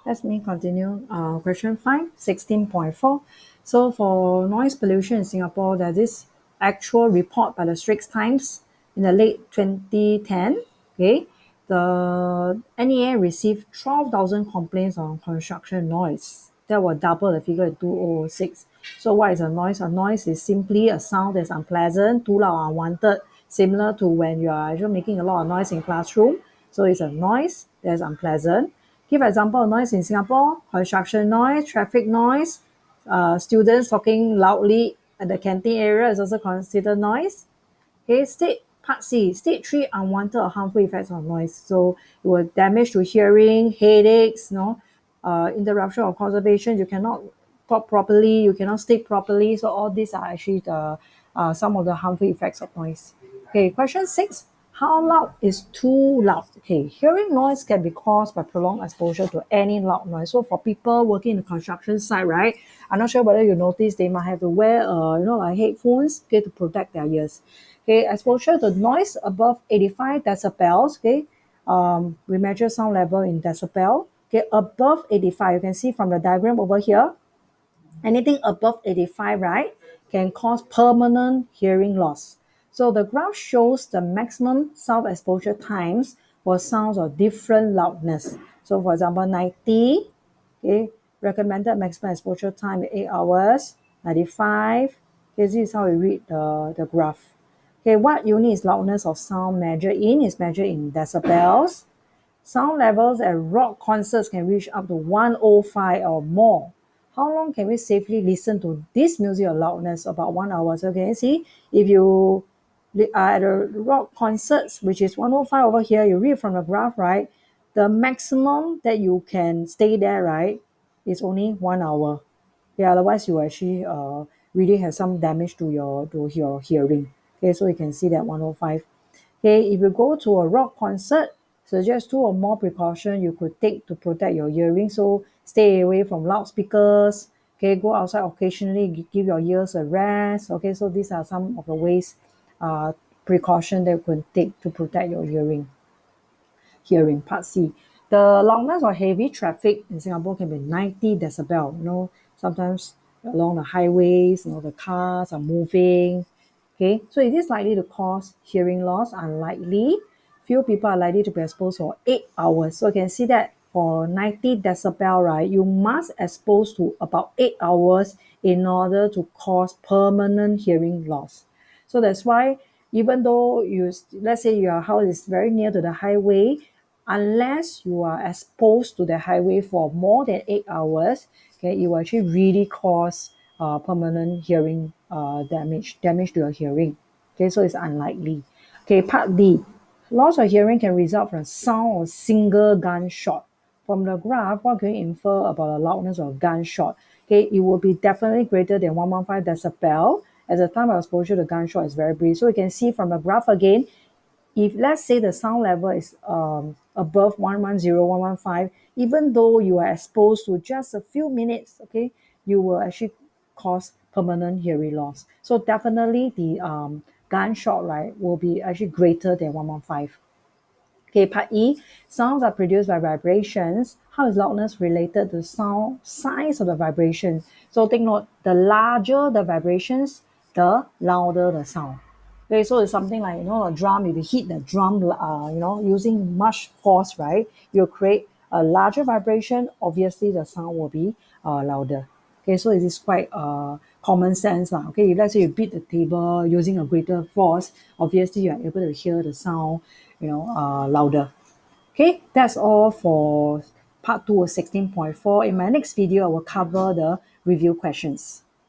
Let me continue. Question 5, 16.4. So for noise pollution in Singapore, there's this actual report by the Straits Times in the late 2010. Okay, the NEA received 12,000 complaints on construction noise. That will double the figure in 2006. So what is a noise? A noise is simply a sound that's unpleasant, too loud, unwanted, similar to when you are actually making a lot of noise in classroom. So it's a noise that's unpleasant. Give example of noise in Singapore: construction noise, traffic noise, students talking loudly at the canteen area is also considered noise. Okay, part C, state 3, unwanted or harmful effects of noise. So it will damage to hearing, headaches, interruption of conservation. You cannot talk properly, you cannot speak properly. So all these are actually the some of the harmful effects of noise. Okay, question 6. How loud is too loud? Okay, hearing noise can be caused by prolonged exposure to any loud noise. So for people working in the construction site, right? I'm not sure whether you notice they might have to wear, like headphones, okay, to protect their ears. Okay, exposure to noise above 85 decibels. Okay, we measure sound level in decibel. Okay, above 85, you can see from the diagram over here, anything above 85, right, can cause permanent hearing loss. So the graph shows the maximum sound exposure times for sounds of different loudness. So for example, 90, okay, recommended maximum exposure time 8 hours, 95. Okay, this is how we read the graph. Okay, what unit is loudness of sound measured in? Is measured in decibels. Sound levels at rock concerts can reach up to 105 or more. How long can we safely listen to this music or loudness? About 1 hour. So can you see, if you are at a rock concerts, which is 105 over here, you read from the graph, right? The maximum that you can stay there, right, is only 1 hour. Yeah, otherwise you actually really have some damage to your hearing. Okay, so you can see that 105. Okay, if you go to a rock concert, suggest two or more precautions you could take to protect your hearing. So stay away from loudspeakers. Okay, go outside occasionally, give your ears a rest. Okay, so these are some of the ways, uh, precaution that you could take to protect your hearing. Part C. The loudness of heavy traffic in Singapore can be 90 decibel. Sometimes along the highways, the cars are moving. Okay, so it is likely to cause hearing loss. Unlikely. Few people are likely to be exposed for 8 hours. So you can see that for 90 decibel, right, you must expose to about 8 hours in order to cause permanent hearing loss. So that's why, even though let's say your house is very near to the highway, unless you are exposed to the highway for more than 8 hours, okay, it will actually really cause permanent hearing damage to your hearing. Okay, so it's unlikely. Okay, part D. Loss of hearing can result from sound of single gunshot. From the graph, what can you infer about the loudness of gunshot? Okay, it will be definitely greater than 115 decibel, as the time of exposure to gunshot is very brief. So you can see from the graph again, if let's say the sound level is above 110, 115, even though you are exposed to just a few minutes, okay, you will actually cause permanent hearing loss. So definitely the gunshot, right, will be actually greater than 115. Okay, part E, sounds are produced by vibrations. How is loudness related to sound size of the vibration? So take note, the larger the vibrations, the louder the sound. Okay, so it's something like, a drum. If you hit the drum, using much force, right, you'll create a larger vibration. Obviously, the sound will be louder. Okay, so it is quite common sense. Okay, if let's say you beat the table using a greater force, obviously you are able to hear the sound, louder. Okay, that's all for part 2 of 16.4. In my next video, I will cover the review questions.